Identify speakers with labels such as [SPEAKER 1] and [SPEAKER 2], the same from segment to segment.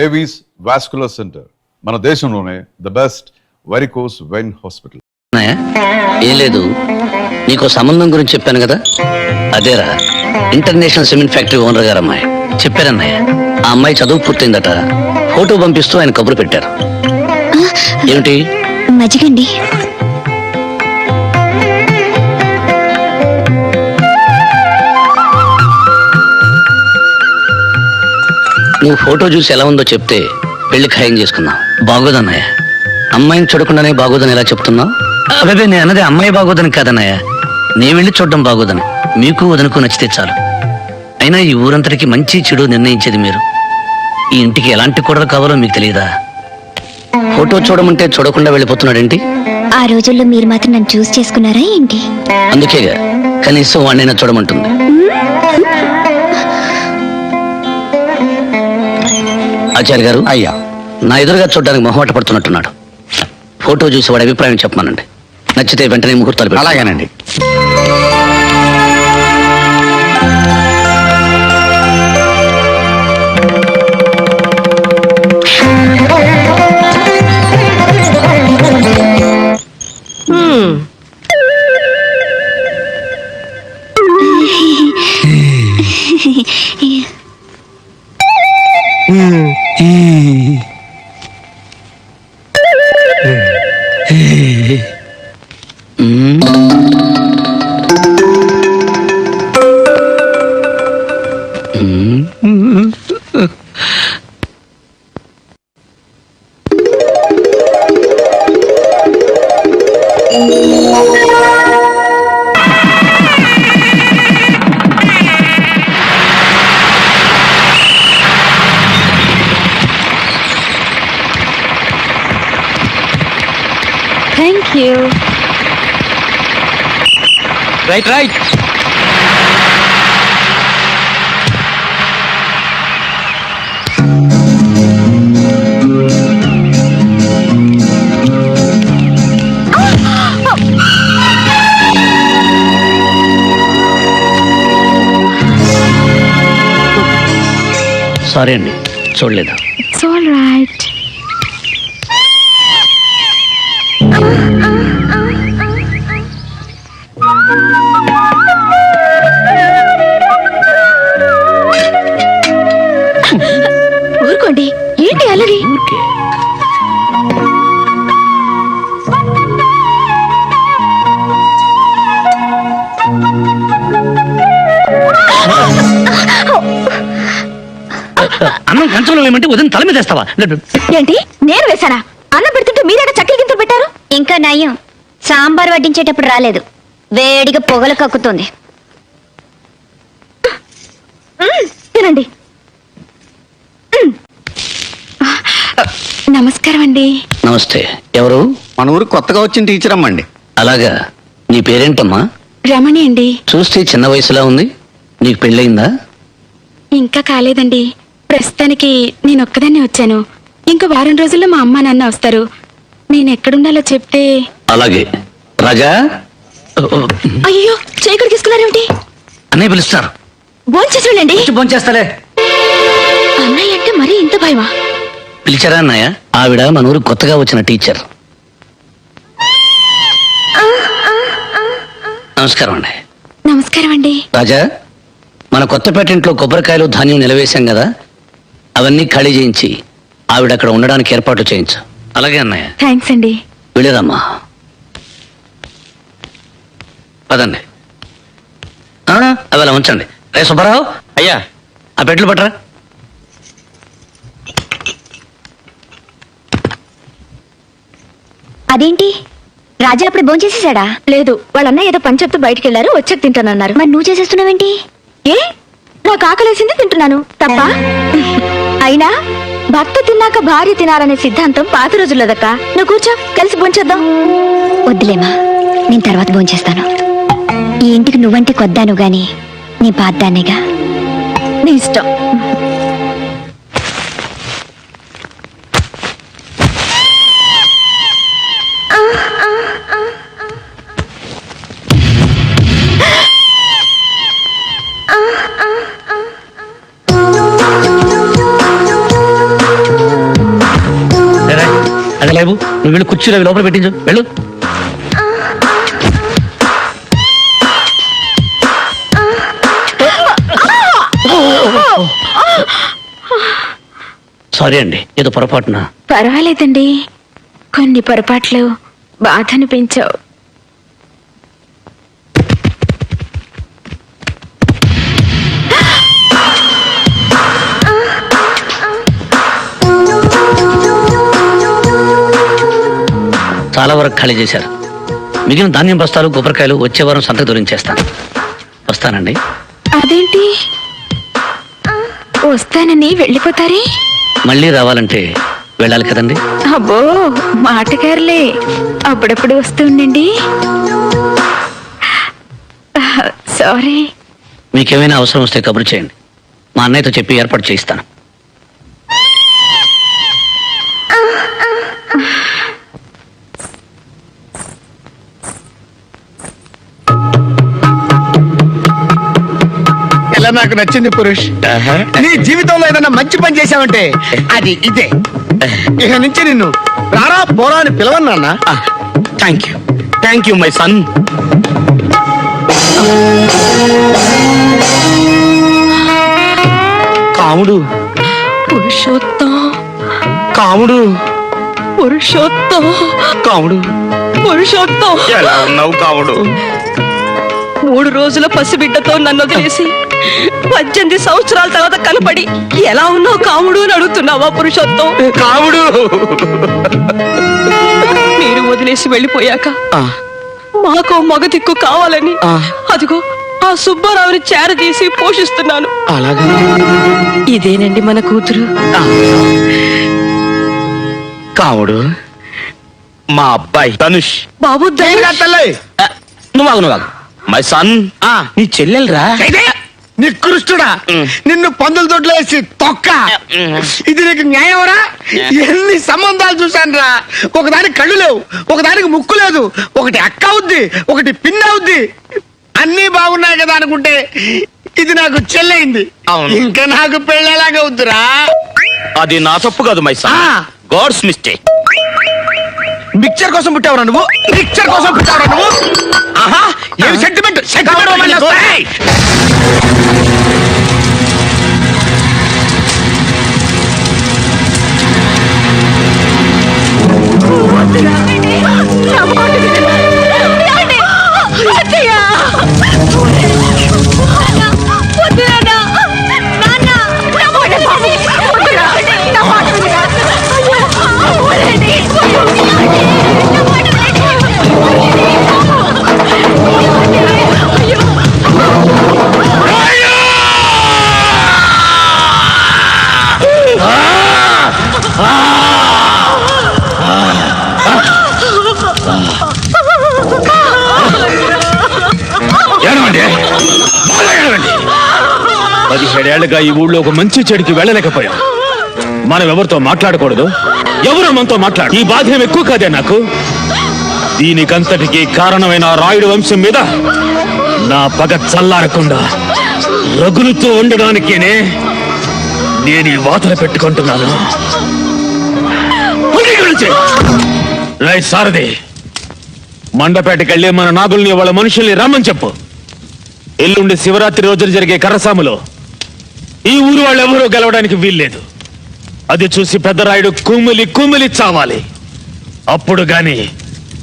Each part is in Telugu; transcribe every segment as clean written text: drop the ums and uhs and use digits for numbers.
[SPEAKER 1] ఏవీస్ వాస్కులర్ సెంటర్ మన దేశంలోనే the best varicose vein hospital.
[SPEAKER 2] ఏం లేదు, నీకు సంబంధం గురించి చెప్పాను కదా, అదేరా ఇంటర్నేషనల్ సిమెంట్ ఫ్యాక్టరీ ఓనర్ గారు అమ్మాయి. చెప్పారన్నయ్య, ఆ అమ్మాయి చదువు పూర్తయిందట. ఫోటో పంపిస్తూ ఆయన కబురు పెట్టారు. ఏమిటి
[SPEAKER 3] మజ్జిగండి?
[SPEAKER 2] నువ్వు ఫోటో చూసి ఎలా ఉందో చెప్తే పెళ్లి ఖాయం చేసుకున్నావు. బాగోదన్నయ్య, అమ్మాయిని చూడకుండానే బాగోదని ఎలా చెప్తున్నావు? అదే నేను అన్నది అమ్మాయి బాగోదని కాదన్నయ్య, నేను వెళ్ళి చూడడం బాగోదని. మీకు వదనుకు నచ్చితే చాలు. అయినా ఈ ఊరంతటికి మంచి చెడు నిర్ణయించేది మీరు. ఈ ఇంటికి ఎలాంటి కూడలు కావాలో మీకు తెలియదా? ఫోటో చూడమంటే చూడకుండా వెళ్ళిపోతున్నాడేంటి?
[SPEAKER 3] ఆ రోజుల్లో మీరు మాత్రం నన్ను చూస్ చేసుకున్నారా ఏంటి?
[SPEAKER 2] అందుకేగా కనీసం వాడినైనా చూడమంటుంది. ఆచార్య గారు,
[SPEAKER 4] అయ్యా,
[SPEAKER 2] నా ఎదురుగా చూడడానికి మొహమాట పడుతున్నట్టున్నాడు. ఫోటో చూసి వాడి అభిప్రాయం చెప్పమానండి. నచ్చితే వెంటనే ముహూర్తాలు పెట్టండి.
[SPEAKER 4] అలాగేనండి.
[SPEAKER 3] Thank you.
[SPEAKER 4] రైట్.
[SPEAKER 2] సారీ అండి, చూడలేదు.
[SPEAKER 3] It's all right. ఊరుకోండి, ఏంటి అలరి?
[SPEAKER 2] ఊరికే అన్నం కంచంలో ఏమంటే ఉదయం తల మీద వేస్తావా?
[SPEAKER 3] ఏంటి, నేను వేశానా? అన్నం పెడుతుంటే మీరేనా చక్కెర గింతలు పెట్టారు? ఇంకా నయ్యం, సాంబార్ వడ్డించేటప్పుడు రాలేదు, వేడిగా పొగలు కక్కుతుంది. తినండి. నమస్కారం అండి.
[SPEAKER 2] నమస్తే. ఎవరు?
[SPEAKER 4] మన ఊరు కొత్తగా వచ్చిన టీచర్ అమ్మండి.
[SPEAKER 2] అలాగా, నీ పేరేంటమ్మా?
[SPEAKER 3] రమణి అండి.
[SPEAKER 2] చూస్తే చిన్న వయసులా ఉంది. నీకు పెళ్ళయిందా?
[SPEAKER 5] ఇంకా కాలేదండి. ప్రస్తుతానికి నేను ఒక్కదాన్నే వచ్చాను. ఇంకా వారం రోజుల్లో మా అమ్మ నాన్న వస్తారు. నేను ఎక్కడుండాలో చెప్తే.
[SPEAKER 2] అలాగే. రాజా,
[SPEAKER 3] అయ్యో, చేయకుడు తీసుకున్నారేమిటి?
[SPEAKER 2] అన్నయ్య పిలుస్తారు.
[SPEAKER 3] భోంచేసాడండి.
[SPEAKER 2] భోంచేస్తాలే.
[SPEAKER 3] అన్నయ్య అంటే మరీ ఇంత భయమా?
[SPEAKER 2] పిలిచారా అన్నయ్య? ఆవిడ మన ఊరు కొత్తగా వచ్చిన టీచర్. నమస్కారం అండి.
[SPEAKER 5] నమస్కారం అండి.
[SPEAKER 2] రాజా, మన కొత్తపేట ఇంట్లో కొబ్బరికాయలు ధాన్యం నిలవేశాం కదా, అవన్నీ ఖాళీ చేయించి ఆవిడ అక్కడ ఉండడానికి ఏర్పాట్లు చేయించు. అలాగే అన్నయ్య.
[SPEAKER 5] థ్యాంక్స్ అండి.
[SPEAKER 2] వెళ్ళిరమ్మా. పదండి. అవి అలా ఉంచండి. రే సుబ్బారావు,
[SPEAKER 4] అయ్యా,
[SPEAKER 2] ఆ బెడ్లు పట్టరా.
[SPEAKER 3] అదేంటి, రాజా అప్పుడు భోంచేసేసాడా?
[SPEAKER 5] లేదు, వాళ్ళన్న ఏదో పని చెప్తూ బయటికి వెళ్ళారు, వచ్చాక తింటానన్నారు.
[SPEAKER 3] మరి నువ్వు చేసేస్తున్నావేంటి?
[SPEAKER 5] ఏ, నాకు ఆకలేసింది, తింటున్నాను. తప్ప? అయినా భర్త తిన్నాక భార్య తినాలనే సిద్ధాంతం పాత రోజుల్లోదక్క. నువ్వు కూర్చో, కలిసి భోంచేద్దాం.
[SPEAKER 3] వద్దులేమా, నేను తర్వాత భోంచేస్తాను. ఈ ఇంటికి నువ్వంటే కొద్దాను గాని నీ పాద్దానేగా.
[SPEAKER 5] నీ ఇష్టం.
[SPEAKER 2] బాబు నువ్వు వెళ్ళి కుర్చీలో అవి లోపల పెట్టించు వెళ్ళు. సారీ అండి, ఏదో పొరపాటున.
[SPEAKER 5] పర్వాలేదండి, కొన్ని పొరపాట్లు బాధ అనిపించావు.
[SPEAKER 2] చాలా వరకు ఖాళీ చేశారు. మిగిలిన ధాన్యం బస్తాలు కొబ్బరికాయలు వచ్చే వారం సంతకు దొరించేస్తాను. వస్తానండి.
[SPEAKER 5] అదేంటి వస్తానని వెళ్ళిపోతారే?
[SPEAKER 2] మళ్ళీ రావాలంటే వెళ్ళాలి కదండి.
[SPEAKER 5] అబ్బో మాటగారులే, అప్పుడప్పుడు వస్తూ ఉండండి. సారీ.
[SPEAKER 2] మీకేమైనా అవసరం వస్తే కబురు చేయండి, మా అన్నయ్యతో చెప్పి ఏర్పాటు చేయిస్తాను.
[SPEAKER 4] ఇలా నాకు నచ్చింది పురుష్. నీ జీవితంలో ఏదైనా మంచి పని చేశావంటే అది ఇదే. ఇక నుంచి నిన్ను రారా పోరా అని పిలవను నాన్న. Thank you my son. Kamudu
[SPEAKER 5] Purushottam,
[SPEAKER 4] Kamudu
[SPEAKER 5] Purushottam,
[SPEAKER 4] Kamudu
[SPEAKER 5] Purushottam.
[SPEAKER 4] ఎలా ఉన్నావు కాముడు?
[SPEAKER 6] 3 రోజుల పసిబిడ్డతో నన్ను వదిలేసి 18 సంవత్సరాల తర్వాత కనపడి ఎలా ఉన్నావు కాముడు అని అడుగుతున్నావా పురుషోత్తం?
[SPEAKER 4] కాముడు
[SPEAKER 6] మీరు వదిలేసి వెళ్ళిపోయాక మాకో మగ దిక్కు కావాలని అదిగో ఆ సుబ్బారావుని చేరదీసి పోషిస్తున్నాను.
[SPEAKER 4] అలాగే
[SPEAKER 6] ఇదేనండి మన కూతురు.
[SPEAKER 4] కాముడు మా అబ్బాయి ధనుష్.
[SPEAKER 6] బాబు
[SPEAKER 2] నువ్వు
[SPEAKER 4] మై సన్. నీ చెల్లెలరా నికృష్టుడా, నిన్ను పందుల దొడ్లో వేసి తొక్క. ఇది నీకు న్యాయమరా? ఎన్ని సంబంధాలు చూశాను రా. ఒకదానికి కళ్ళు లేవు, ఒకదానికి ముక్కు లేదు, ఒకటి అక్క అవుద్ది, ఒకటి పిన్ అవుద్ది. అన్నీ బాగున్నాయి కదా అనుకుంటే ఇది నాకు చెల్లయింది. ఇంకా నాకు పెళ్ళలాగా అవుద్దురా.
[SPEAKER 7] అది నా తప్పు కాదు my son, God's mistake.
[SPEAKER 4] Mixture కోసం పుట్టావురా నువ్వు? మిక్చర్ కోసం పుట్టావురా నువ్వు? ఆహా, ఏమి సెంటిమెంట్
[SPEAKER 7] ఏళ్లుగా ఈ ఊళ్ళో ఒక మంచి చెడుకి వెళ్ళలేకపోయాం. మనం ఎవరితో మాట్లాడకూడదు, ఎవరు మనతో మాట్లాడు. ఈ బాధ్యం ఎక్కువ కాదే నాకు. దీనికంతటికి కారణమైన రాయుడు వంశం మీద నా పగ చల్లారకుండా రగులుతూ ఉండడానికేనే నేను ఈ వాతలు పెట్టుకుంటున్నాను. రైట్ సారథి, మండపేటకెళ్ళి మన నాగుల్ని వాళ్ళ మనుషుల్ని రమ్మని చెప్పు. ఎల్లుండి శివరాత్రి రోజున జరిగే కర్రసాములో ఈ ఊరు వాళ్ళెవరూ గెలవడానికి వీల్లేదు. అది చూసి పెద్దరాయుడు కుమ్మిలి కుమ్మిలి చావాలి. అప్పుడు గాని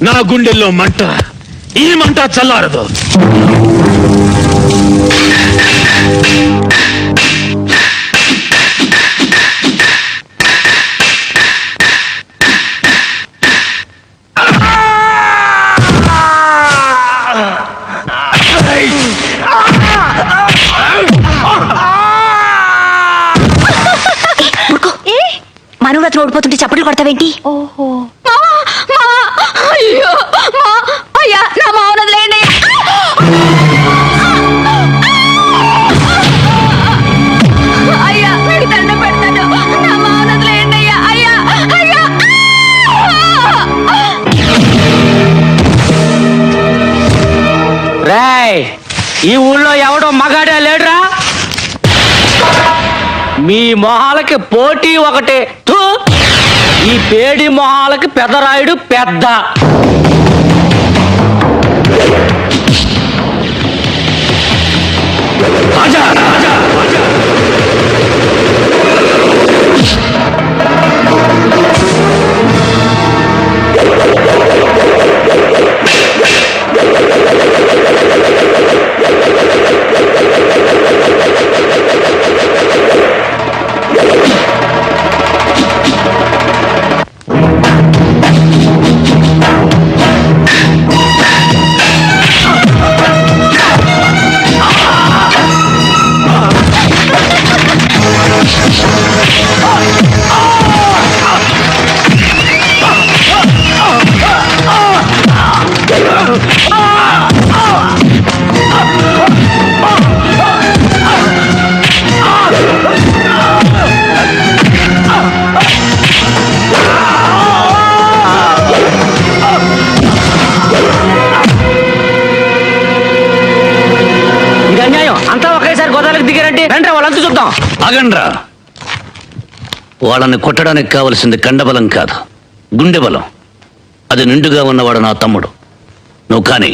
[SPEAKER 7] నా గుండెల్లో మంట, ఈ మంట చల్లారదు.
[SPEAKER 3] మనువ్రతం ఓడిపోతుంటే చప్పట్లు కొడతావేంటి?
[SPEAKER 5] ఓహో, అయ్యో అయ్యా, నా మావనదిలేండి. అయ్యా మీకు దండం పెడతాను, నా మావనదిలేండి అయ్యా. అయ్యా అయ్యా,
[SPEAKER 4] రేయ్, ఈ ఊళ్ళో ఎవడో మగాడే లేడురా. మీ మొహాలకి పోటీ ఒకటే.
[SPEAKER 2] ఈ పేడి మొహాలకి పెదరాయుడు పెద్ద. ఇది అన్యాయం. అంతా ఒకేసారి గోదావరికి దిగారంటే రండి వాళ్ళంతా చూద్దాం.
[SPEAKER 8] ఆగండ్రా. వాళ్ళని కొట్టడానికి కావలసింది కండబలం కాదు, గుండె బలం. అది నిండుగా ఉన్నవాడు నా తమ్ముడు. నువ్వు కానీ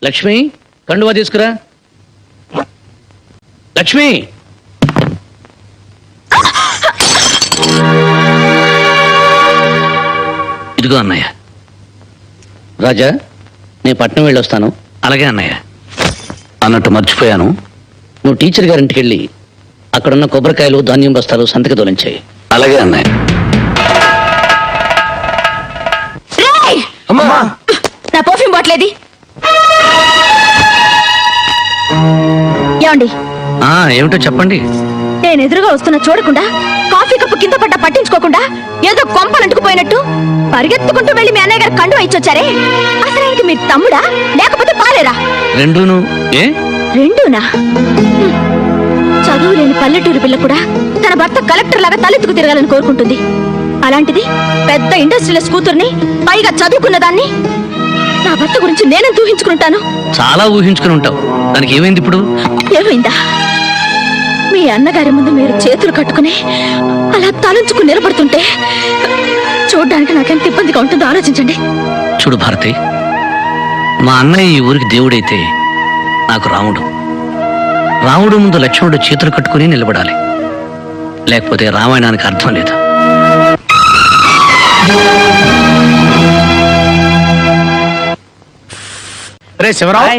[SPEAKER 8] లక్ష్మి, కండువా తీసుకురా. లక్ష్మి, ఇదిగో అన్నయ్య. రాజా, నేను పట్నం వెళ్ళొస్తాను. అలాగే అన్నయ్య. అన్నట్టు మర్చిపోయాను, నువ్వు టీచర్ గారింటికి వెళ్ళి అక్కడున్న కొబ్బరికాయలు, ధాన్యం బస్తాలు సంతకి దొలించాయి. అలాగే అన్నయ్య.
[SPEAKER 5] నా పర్ఫ్యూమ్ బాట్లేది? ఏమండి,
[SPEAKER 8] ఏమిటో చెప్పండి.
[SPEAKER 5] నేను ఎదురుగా వస్తున్నా చూడకుండా, కాఫీ కప్పు కింద పడ్డా పట్టించుకోకుండా, ఏదో కొంపలంటుకుపోయినట్టు పరిగెత్తుకుంటూ వెళ్ళి మీ అన్నయ్య గారు కండువా ఇచ్చొచ్చారే. అసలు ఆయనకి మీరు తమ్ముడా లేకపోతే పాలేరా?
[SPEAKER 8] రెండూను. ఏ
[SPEAKER 5] రెండూనా? చదువు లేని పల్లెటూరు పిల్ల కూడా తన భర్త కలెక్టర్ లాగా తలెత్తుకు తిరగాలని కోరుకుంటుంది. అలాంటిది పెద్ద ఇండస్ట్రియలిస్ట్ కూతుర్ని, పైగా చదువుకున్న దాన్ని, నా భర్త గురించి నేనెంత ఊహించుకుంటాను?
[SPEAKER 8] చాలా ఊహించుకుని ఉంటావు. దానికి ఏమైంది ఇప్పుడు?
[SPEAKER 5] ఏమైందా? మీ అన్నగారి ముందు మీరు చేతులు కట్టుకుని అలా తలంచుకుని నిలబడుతుంటే చూడ్డానికి నాకెంత ఇబ్బందిగా ఉంటుందో ఆలోచించండి.
[SPEAKER 8] చూడు భారతి, మా అన్నయ్య ఈ ఊరికి దేవుడైతే నాకు రాముడు. రాముడు ముందు లక్ష్మణుడు చేతులు కట్టుకుని నిలబడాలి, లేకపోతే రామాయణానికి అర్థం లేదు.
[SPEAKER 4] రే శివరావు,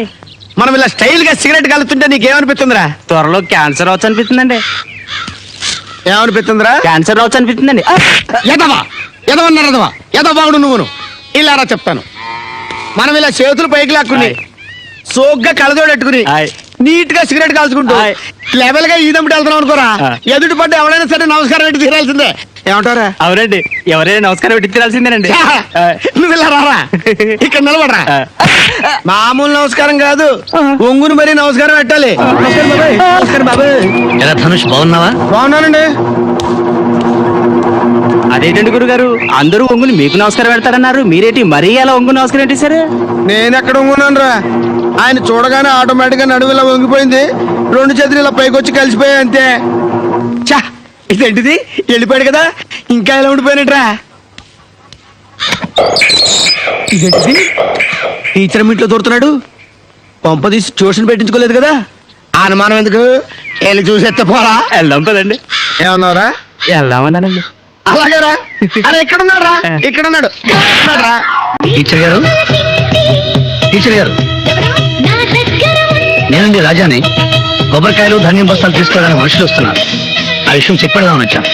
[SPEAKER 4] మనం ఇలా స్టైల్ గా సిగరెట్ కలుతుంటే నీకేమనిపిస్తుందిరా?
[SPEAKER 2] త్వరలో క్యాన్సర్ రావచ్చు అనిపిస్తుందండి.
[SPEAKER 4] ఏమనిపిస్తుందిరా?
[SPEAKER 2] క్యాన్సర్ రావచ్చు అనిపిస్తుందండి.
[SPEAKER 4] ఎదవా బాగుడు నువ్వును. ఇలారా చెప్తాను, మనం ఇలా చేతులు పైకి లాక్కుని సోగ్గా కలదోడెట్టుకుని నీట్ గా సిగరెట్ కాల్చుకుంటూ లెవెల్ గా ఈదంపుటి వెళ్తున్నాం అనుకోరా, ఎదుటి పడ్డ ఎవరైనా సరే నమస్కారం పెట్టి తీరాల్సిందే. ఏమంటారా?
[SPEAKER 2] అవునండి, ఎవరైనా నమస్కారం పెట్టి తీరాల్సిందేనండి.
[SPEAKER 4] నువ్వు ఇలా రారా, ఇక్కడ నిలబడరా. మామూలు నమస్కారం కాదు, ఒంగుని మరీ నమస్కారం పెట్టాలి. నమస్కారం బాబాయ్.
[SPEAKER 8] ఎలా ధనుష్, బాగున్నావా?
[SPEAKER 4] బాగున్నానండి.
[SPEAKER 9] అదేంటండి గురుగారు అందరూ ఒంగుని మీకు నమస్కారం పెడతారన్నారు మీరేంటి మరీ అలా ఒంగు నమస్కారం ఏంటి సార్
[SPEAKER 4] నేను ఎక్కడ ఉంగున్నాను రా, ఆయన చూడగానే ఆటోమేటిక్ గా నడుము ఇలా వంగిపోయింది, రెండు చేతులు ఇలా పైకి వచ్చి కలిసిపోయాయి అంతే. చా ఇదేంటిది, వెళ్ళిపోయాడు కదా ఇంకా ఇలా ఉండిపోయినట్రా. ఇదేంటిది, టీచర్ ఇంట్లో దూరుతున్నాడు, పంప తీసి ట్యూషన్ పెట్టించుకోలేదు కదా. ఆ అనుమానం ఎందుకు, వెళ్ళి చూసేస్తే పోరా.
[SPEAKER 9] వెళ్దాం పదండి.
[SPEAKER 4] ఏమన్నావురా?
[SPEAKER 9] వెళ్దామన్నానండి.
[SPEAKER 4] అలాగేరా, అరే ఎక్కడున్నాడు రా, ఇక్కడున్నాడు రా.
[SPEAKER 2] టీచర్ గారు, టీచర్ గారు, నేనండి రాజాని. కొబ్బరికాయలు ధాన్యం బస్తాలు తీసుకోవడానికి మనుషులు వస్తున్నారు. ఆ విషయం చెప్పేద్దామని వచ్చాను.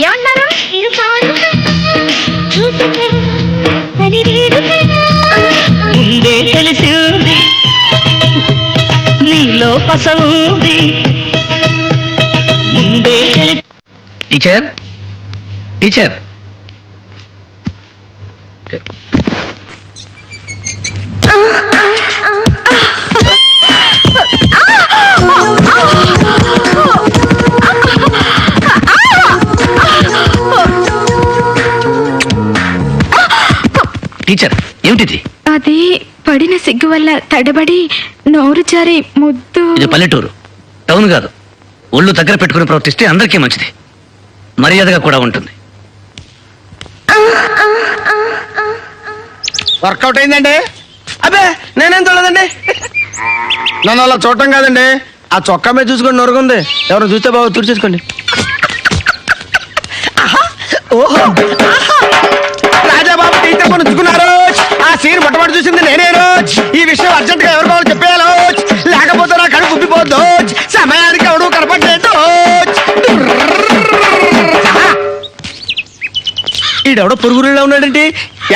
[SPEAKER 3] ఏమన్నారు?
[SPEAKER 2] ముందే తెలిసింది నీలో పసంది. ముందే టీచర్, టీచర్, టీచర్ ఏమిటిది?
[SPEAKER 5] అది పడిన సిగ్గు వల్ల తడబడి నోరు జారి ముద్దు.
[SPEAKER 2] ఇది పల్లెటూరు, టౌన్ కాదు. ఒళ్ళు దగ్గర పెట్టుకుని ప్రవర్తిస్తే అందరికీ మంచిది, మర్యాదగా కూడా ఉంటుంది.
[SPEAKER 4] వర్కౌట్ అయిందండి. అబ్బే నేనేం చూడలేదండి. నన్ను అలా చూడటం కాదండి, ఆ చొక్కా మీద చూసుకొని నొరుగుంది, ఎవరు చూస్తే బాగా తుడిచేసుకోండి. ఓహో, రాజాబాబు టీచర్ కొని ఉంచుకున్నారు. ఆ సీన్ మొట్టమొదటి చూసింది నేనే రోజు. ఈ విషయం అర్జెంట్ గా ఎవరు కావాలి చెప్పేయాలో, లేకపోతే నా కడుపు ఉబ్బిపోద్దు. సమయానికి ఎవడు కనపడలేదు. ఈడెవడో పురుగురులో ఉన్నాడండి.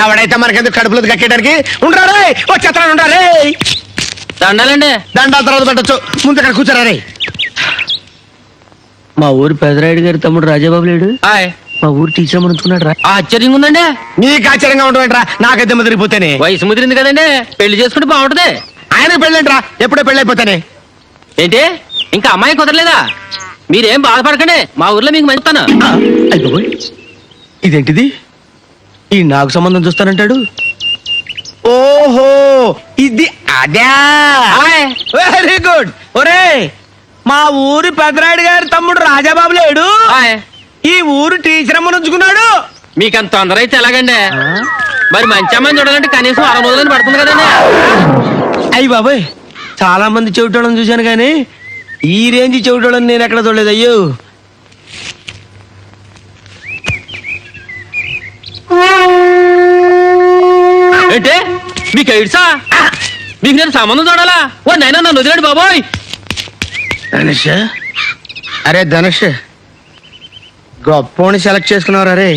[SPEAKER 4] ఎవడైతే మనకెందుకు కడుపులో కక్కేయడానికి. ఉండారే ఓ చెత్తాను, ఉండారే.
[SPEAKER 9] దండాలండి.
[SPEAKER 4] దండాల తర్వాత పెట్టచ్చు, ముందు అక్కడ కూర్చోరా రే.
[SPEAKER 9] మా ఊరు పెదరాయుడు గారి తమ్ముడు రాజాబాబు లేడు, మా ఊరు టీచర్ ఉంచుకున్నాడు రా. ఆశ్చర్యంగా ఉందండి.
[SPEAKER 4] నీకు ఆశ్చర్యంగా ఉండవేంట్రా, నాకైతే ముదిరిపోతేనే.
[SPEAKER 9] వయసు ముదిరింది కదండి, పెళ్లి చేసుకుంటే బాగుంటది.
[SPEAKER 4] ఆయన పెళ్ళేంట్రా, ఎప్పుడో పెళ్ళి అయిపోతానే.
[SPEAKER 9] ఏంటి ఇంకా అమ్మాయి కుదరలేదా? మీరేం బాధపడకండి, మా ఊర్లో మీకు మంచుతాను.
[SPEAKER 4] అయిపోయి ఇదేంటిది, ఈ నాకు సంబంధం చూస్తానంటాడు. ఓహో ఇది అదా, వెరీ గుడ్. ఒరే మా ఊరి పెదరాయుడు గారి తమ్ముడు రాజాబాబు లేడు, ఈ ఊరు టీచర్ అమ్మను ఉంచుకున్నాడు.
[SPEAKER 9] మీకు అంత తొందర అయితే ఎలాగండి? మరి మంచి అమ్మాయిని చూడాలంటే కనీసం 6 రోజులని పడుతుంది కదండి.
[SPEAKER 4] అయ్యి బాబాయ్, చాలా మంది చెవిటోళ్ళని చూశాను కానీ ఈ రేంజ్ చెవిటోళ్ళని నేను ఎక్కడ చూడలేదు. అయ్యో
[SPEAKER 9] ఏంటి మీకు ఎయిడ్సా? మీకు నేను సంబంధం చూడాలా? ఓ నైనా నన్ను వదిలేడు బాబోయ్.
[SPEAKER 4] ధనుష్, అరే ధనుష్, గొప్పోని సెలెక్ట్ చేసుకున్నావు రే.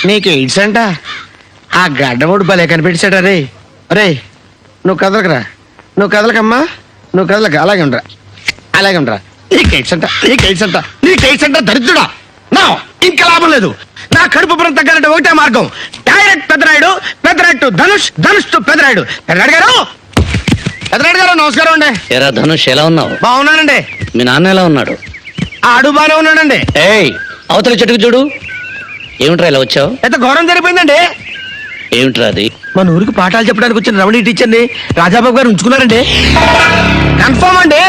[SPEAKER 4] నీకు ఎయిడ్స్ అంట, ఆ గడ్డమూడు భలే కనిపెట్టాడు రే. అరే నువ్వు కదలకరా, నువ్వు కదలకమ్మా, నువ్వు కదలక, అలాగే ఉండరా, అలాగే ఉండరా. నీకు ఎయిడ్స్ అంట, నీకు ఎయిడ్స్ అంట, నీకు ఎయిడ్స్ అంట, దరిద్రుడా. నా ఇంకా లాభం లేదు, నా కడుపు పురం తగ్గాలంటే ఒకటే మార్గం, direct Pedarayudu, Pedarayudu to Dhanush, Dhanush to Pedarayudu. Pedarayudu garu, Pedarayudu గారు నమస్కారం అండి.
[SPEAKER 2] ఎరా ధనుష్, ఎలా ఉన్నావు?
[SPEAKER 4] బాగున్నానండి.
[SPEAKER 2] మీ నాన్న ఎలా ఉన్నాడు?
[SPEAKER 4] ఆడు బాగానే ఉన్నాడండి.
[SPEAKER 2] ఏయ్, అవతల చెట్టుకు చూడు. ఏమిట్రా ఇలా వచ్చావు?
[SPEAKER 4] ఎంత ఘోరం జరిగిపోయిందండి.
[SPEAKER 2] ఏమిట్రా అది?
[SPEAKER 4] మన ఊరికి పాఠాలు చెప్పడానికి వచ్చిన రమణి టీచర్ని రాజాబాబు గారు ఉంచుకున్నారండి. కన్ఫర్మ్ అండి.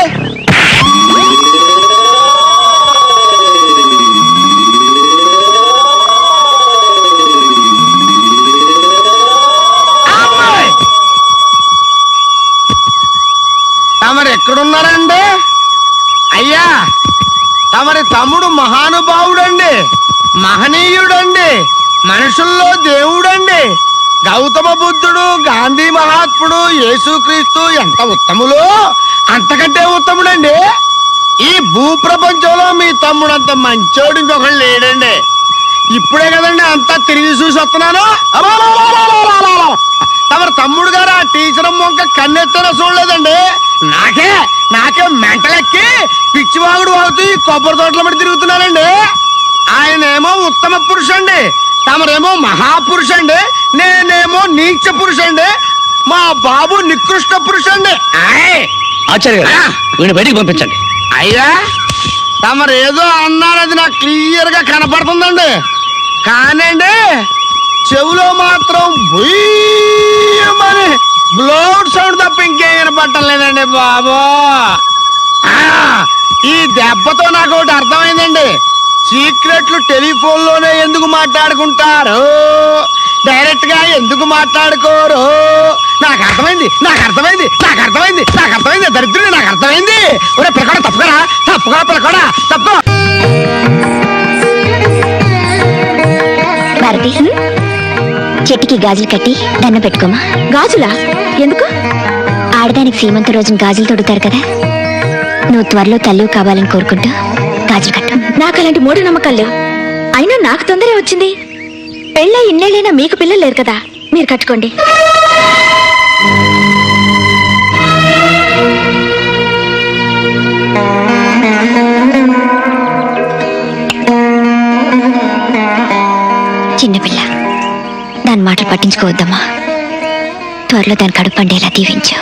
[SPEAKER 4] తమరు ఎక్కడున్నారండి? అయ్యా తమరి తమ్ముడు మహానుభావుడండి, మహనీయుడండి, మనుషుల్లో దేవుడండి. గౌతమ బుద్ధుడు, గాంధీ మహాత్ముడు, యేసుక్రీస్తు ఎంత ఉత్తములో అంతకంటే ఉత్తముడండి. ఈ భూప్రపంచంలో మీ తమ్ముడు అంత మంచోడు ఇంకొకళ్ళు లేడండి. ఇప్పుడే కదండి అంతా తిరిగి చూసి వస్తున్నాను. తమరు తమ్ముడు గారు ఆ టీచర్ మొక్క కన్నెత్తన చూడలేదండి. నాకే మెంటలెక్కి పిచ్చివాగుడు అవుతూ ఈ కొబ్బరి తోటల పడి తిరుగుతున్నానండి. ఆయనేమో ఉత్తమ పురుషండి, తమరేమో మహాపురుషండి, నేనేమో నీచ పురుషండి, మా బాబు నికృష్ట పురుషండి.
[SPEAKER 2] ఆచార్య గారు, వీడిని బయటికి పంపించండి.
[SPEAKER 4] అయ్యా తమరేదో అన్నారది నాకు క్లియర్ గా కనపడుతుందండి. కానండి చెవులో మాత్రం బుయ్యమని బ్లోడ్ సౌండ్ తప్ప ఇంకేం వినపట్టం లేదండి బాబు. ఈ దెబ్బతో నాకు ఒకటి అర్థమైందండి. సీక్రెట్లు టెలిఫోన్ లోనే ఎందుకు మాట్లాడుకుంటారు, డైరెక్ట్ గా ఎందుకు మాట్లాడుకోరు? నాకు అర్థమైంది దరిద్రుడు, నాకు అర్థమైంది. ఒరే పిల్లకోడ తప్పుకోరా పిల్లకోడ తప్పుకో.
[SPEAKER 3] భారతి, చెట్టుకి గాజులు కట్టి దండం పెట్టుకోమా.
[SPEAKER 5] గాజులా? ఎందుకు?
[SPEAKER 3] ఆడదానికి సీమంత రోజున గాజులు తొడుగుతారు కదా, నువ్వు త్వరలో తల్లి కావాలని కోరుకుంటూ గాజులు కట్టు.
[SPEAKER 5] నాకు అలాంటి మూఢనమ్మకాలు లేవు. అయినా నాకు తొందరే వచ్చింది. పెళ్ళై ఇన్నేళ్ళైనా మీకు పిల్లలు లేరు కదా, మీరు కట్టుకోండి.
[SPEAKER 3] చిన్నపిల్ల, దాని మాటలు పట్టించుకోవద్దమ్మా. త్వరలో దాని కడుపు పండేలా దీవించు.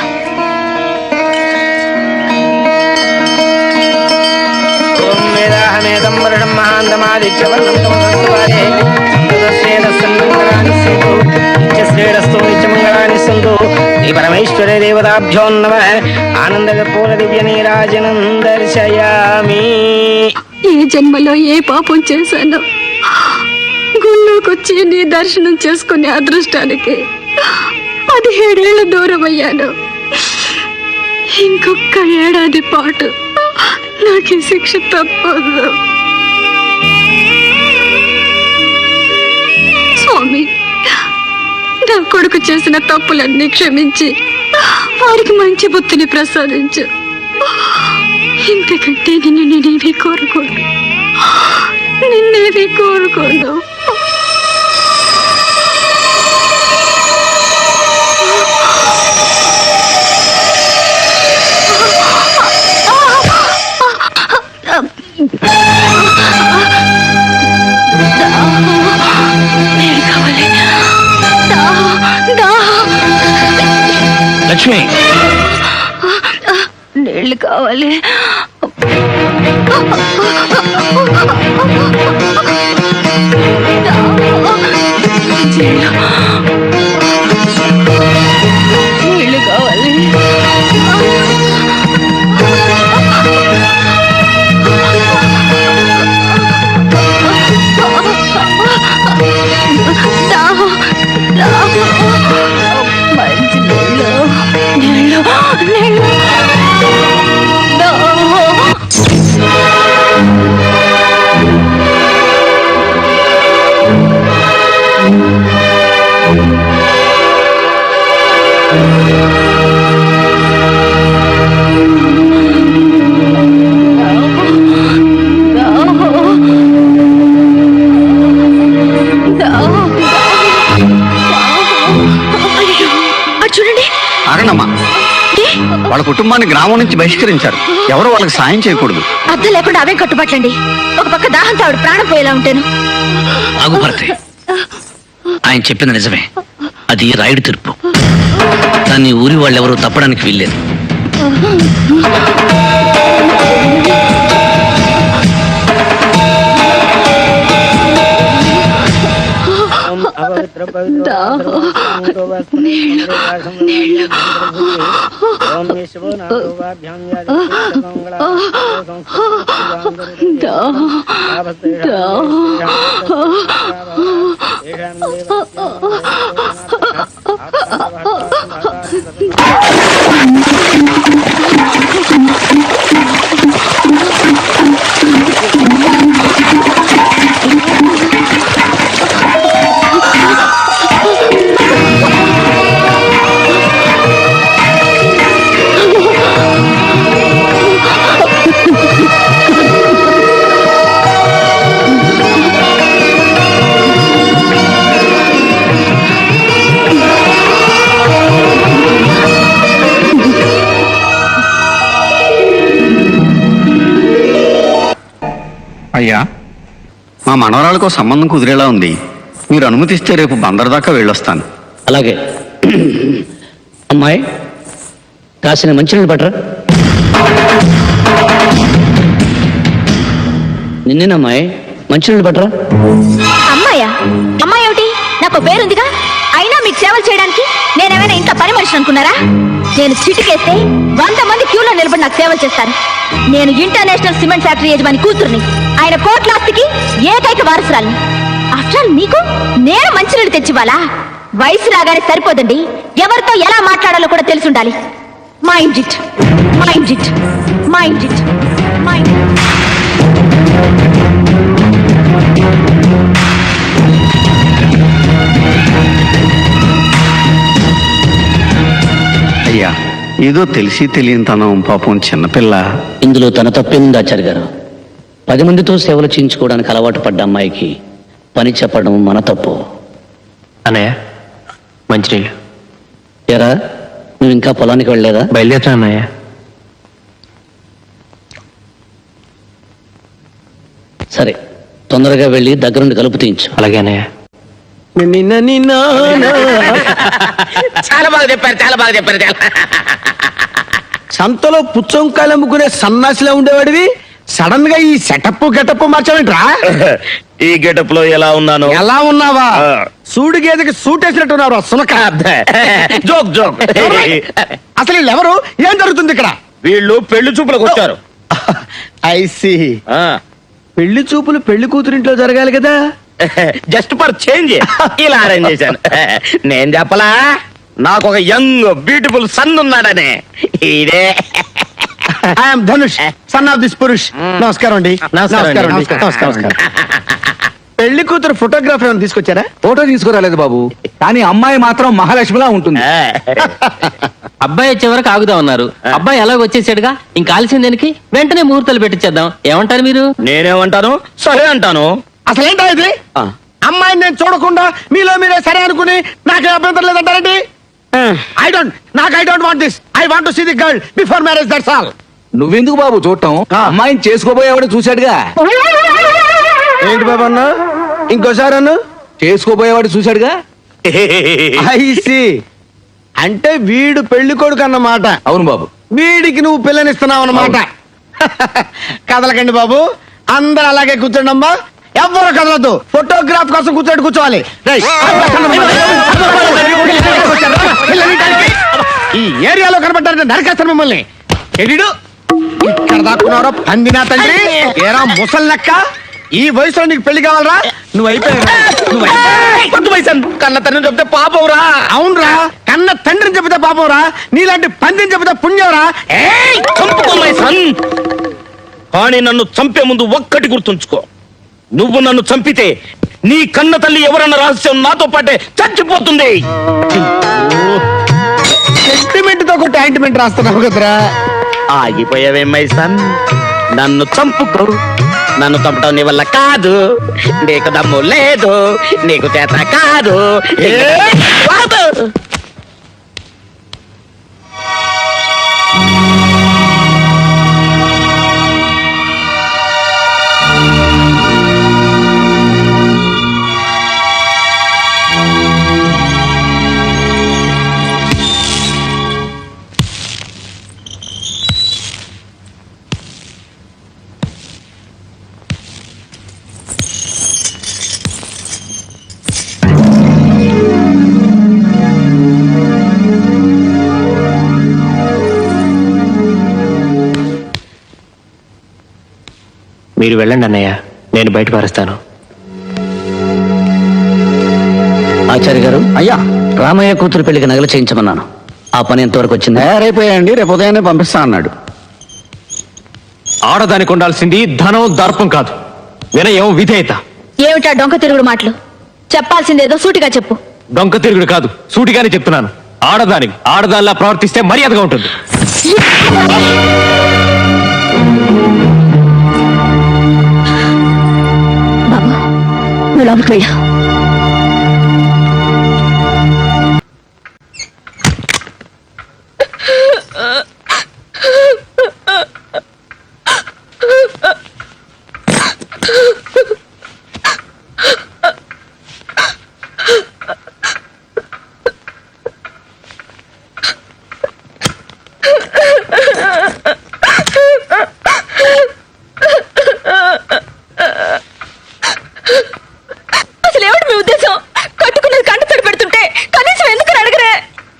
[SPEAKER 4] పరమేశ్వర దేవతాభ్యో నమః. ఆనంద కర్పూర దివ్య నీరాజనం దర్శయామి.
[SPEAKER 6] ఏ జన్మలో ఏ పాపం చేశానో గుళ్ళోకొచ్చి నీ దర్శనం చేసుకునే అదృష్టానికి 17 ఏళ్ళ దూరం అయ్యాను. ఇంకొక ఏడాది పాటు నాకు ఈ శిక్ష తప్పదు. స్వామి, నా కొడుకు చేసిన తప్పులన్నీ క్షమించి వారికి మంచి బుద్ధిని ప్రసాదించు. ఇంతకంటే నిన్నేవి కోరుకోను.
[SPEAKER 2] లక్ష్మి,
[SPEAKER 6] నీళ్ళు కావాలి. నీళ్ళు కావాలి. మంచి నీళ్ళు.
[SPEAKER 5] చూడండి.
[SPEAKER 8] ఆగండమ్మా, వాళ్ళ కుటుంబాన్ని గ్రామం నుంచి బహిష్కరించారు. ఎవరు వాళ్ళకి సాయం చేయకూడదు.
[SPEAKER 5] అర్థం లేకుండా అవే కట్టుబట్టండి. ఒక పక్క దాహంతో ఆవిడ ప్రాణం పోయేలా ఉంటాను.
[SPEAKER 2] ఆగు భారతి, ఆయన చెప్పింది నిజమే. అది రాయుడి తీర్పు. దాన్ని ఊరి వాళ్ళెవరూ తప్పడానికి వీల్లేదు.
[SPEAKER 8] అయ్యా, మా మనవరాలకు సంబంధం కుదిరేలా ఉంది. మీరు అనుమతిస్తే రేపు బందర్ దాకా వెళ్ళొస్తాను.
[SPEAKER 2] అలాగే. అమ్మాయి, కాసిన మంచినీళ్ళు పట్టరా. నిన్నేనమ్మాయి, మంచినీళ్ళు పట్టరా.
[SPEAKER 5] అమ్మాయా? అమ్మాయి ఏమిటి నాకు పేరుందిగా, అయినా మీకు సేవలు చేయడానికి నేనేమైనా ఇంత పని మనిషి అనుకున్నారా? నేను చిటికేస్తే 100 మంది క్యూలో నిలబడి నాకు సేవలు చేస్తారు. నేను ఇంటర్నేషనల్ సిమెంట్ ఫ్యాక్టరీ యజమాని కూతుర్ని, ఆయన కోట్ల ఆస్తికి ఏకైక వారసురాల్ని. ఆఫ్టర్ ఆల్ మీకు నేను మంచినీళ్ళు తెచ్చివ్వాలా? వయసు రాగానే సరిపోదండి, ఎవరితో ఎలా మాట్లాడాలో కూడా తెలిసి ఉండాలి. Mind it, mind it, mind it, mind it.
[SPEAKER 10] అయ్యా, ఏదో తెలిసి తెలియనితనం, పాపం చిన్నపిల్ల.
[SPEAKER 2] ఇందులో తన తప్పేముంది ఆచార్య గారు? 10 మందితో సేవలు చేయించుకోవడానికి అలవాటు పడ్డ అమ్మాయికి పని చెప్పడం మన తప్పు.
[SPEAKER 9] అన్నయ్య మంచినీళ్ళు.
[SPEAKER 2] ఎరా, నువ్వు ఇంకా పొలానికి వెళ్ళలేదా?
[SPEAKER 9] బయలుదేరుతా అన్నయ్య.
[SPEAKER 2] సరే, తొందరగా వెళ్ళి దగ్గరుండి కలుపు తీయించు.
[SPEAKER 9] అలాగే అన్నయ్య.
[SPEAKER 4] చాలా బాగా చెప్పారు, చాలా బాగా చెప్పారు. సంతలో పుచ్చంకాయలు అమ్ముకునే సన్నాసిలో ఉండేవాడివి సడన్ గా ఈ సెటప్ గెటప్ మార్చావేంట్రా?
[SPEAKER 7] ఈ గెటప్ లో ఎలా ఉన్నాను?
[SPEAKER 4] ఎలా ఉన్నావా? సూడి గేదెకి సూట్ వేసినట్టున్నారు సునక.
[SPEAKER 7] Joke joke.
[SPEAKER 4] అసలు వీళ్ళెవరు? ఏం జరుగుతుంది ఇక్కడ?
[SPEAKER 7] వీళ్ళు పెళ్లి చూపులకు వచ్చారు.
[SPEAKER 4] ఐసి
[SPEAKER 7] ఆ,
[SPEAKER 4] పెళ్లి చూపులు పెళ్లి కూతురింట్లో జరగాలి కదా.
[SPEAKER 7] జస్ట్ ఫర్ చేంజ్ ఇలా అరేంజ్ చేశాను. నేను చెప్పలా, నాకు ఒక యంగ్ బ్యూటిఫుల్ సన్ ఉన్నాడనే. ఇదే
[SPEAKER 4] I'm Dhanush, son of this Purush. నమస్కారం అండి.
[SPEAKER 7] నమస్కారం అండి.
[SPEAKER 4] నమస్కారం. పెళ్లి కూతురు ఫోటోగ్రాఫర్ ఏమైనా తీసుకొచ్చారా?
[SPEAKER 10] ఫోటో తీసుకురాలేదు బాబు, కానీ అమ్మాయి మాత్రం మహాలక్ష్మిలా ఉంటుంది.
[SPEAKER 9] అబ్బాయి వచ్చే వరకు ఆగుదాం అన్నారు. అబ్బాయి ఎలాగ వచ్చేసాడుగా, ఇంకా ఆలస్యం దేనికి? వెంటనే ముహూర్తాలు పెట్టించేద్దాం. ఏమంటారు మీరు?
[SPEAKER 7] నేనేమంటాను, సరే అంటాను.
[SPEAKER 4] అసలేంటో ఇది? అమ్మాయిని నేను చూడకుండా మీలో మీరే సరే అనుకుని నాకే అభ్యంతరం లేదంటారండి? I don't want this. I want to see the girl before marriage, that's all.
[SPEAKER 10] నువ్వెందుకు బాబు చూడటం? అమ్మాయిని చేసుకోబోయేవాడు చూశాడుగా.
[SPEAKER 4] ఏంటి బాబు అన్న? ఇంకోసారి అన్న.
[SPEAKER 10] చేసుకోబోయేవాడు చూశాడుగా.
[SPEAKER 4] ఐసి అంటే వీడు పెళ్లి కొడుకు అన్నమాట.
[SPEAKER 10] అవును బాబు.
[SPEAKER 4] వీడికి నువ్వు పిల్లనిస్తున్నావు అన్నమాట. కదలకండి బాబు, అందరు అలాగే కూర్చోండి అమ్మా. ఎవ్వరు కదలద్దు. ఫోటోగ్రాఫ్ కోసం కూర్చోవాలి. రైట్. ఈ ఏరియాలో కనబడ్డారంటే నరకేస్తాను మిమ్మల్ని. ఎడిడు ఇక్కడ దాక్కున్నారో పందినా తండ్రి. ఏరా ముసలి లెక్క, ఈ వయసులో నీకు పెళ్లి కావాలరా? నువ్వు అయిపోయావు.
[SPEAKER 7] కన్న తండ్రి చెప్తే పాపవురా.
[SPEAKER 4] అవునరా, కన్న తండ్రిని చెబితే పాపంరా, నీలాంటి పందిని చెబితే పుణ్యంరా.
[SPEAKER 7] చంపుకోమై సన్. కానీ నన్ను చంపే ముందు ఒక్కటి గుర్తుంచుకో, నువ్వు నన్ను చంపితే నీ కన్న తల్లి ఎవరన్న రహస్యం నాతో పాటే చచ్చిపోతుంది.
[SPEAKER 4] సెంటిమెంట్ తో కొట్టి ఆయింట్మెంట్ రాస్తున్నావు కదరా.
[SPEAKER 7] ఆగిపోయావేమై సన్, నన్ను చంపుకో. నన్ను చంపడం నీ వల్ల కాదు, నీకు దమ్ము లేదు, నీకు చేత కాదు. మీరు వెళ్ళండి అన్నయ్య, నేను బయట పారేస్తాను.
[SPEAKER 2] ఆచార్య గారు,
[SPEAKER 10] అయ్యా,
[SPEAKER 2] రామయ్య కూతురు పెళ్లికి నగలు చేయించమన్నాను. ఆ పని ఎంతవరకు వచ్చింది?
[SPEAKER 10] తయారైపోయాయండి, రేపు ఉదయాన్నే పంపిస్తా అన్నాడు.
[SPEAKER 9] ఆడదానికి ఉండాల్సింది ధనం, దర్పం కాదు, వినయం, విధేయత.
[SPEAKER 5] ఏమిటా డొంక తిరుగుడు మాటలు? చెప్పాల్సిందేదో సూటిగా చెప్పు.
[SPEAKER 9] డొంక తిరుగుడు కాదు, సూటిగానే చెప్తున్నాను. ఆడదానిలా ప్రవర్తిస్తే మర్యాదగా ఉంటుంది.
[SPEAKER 5] బాబు, నువ్వు లోపలికి వెళ్ళు.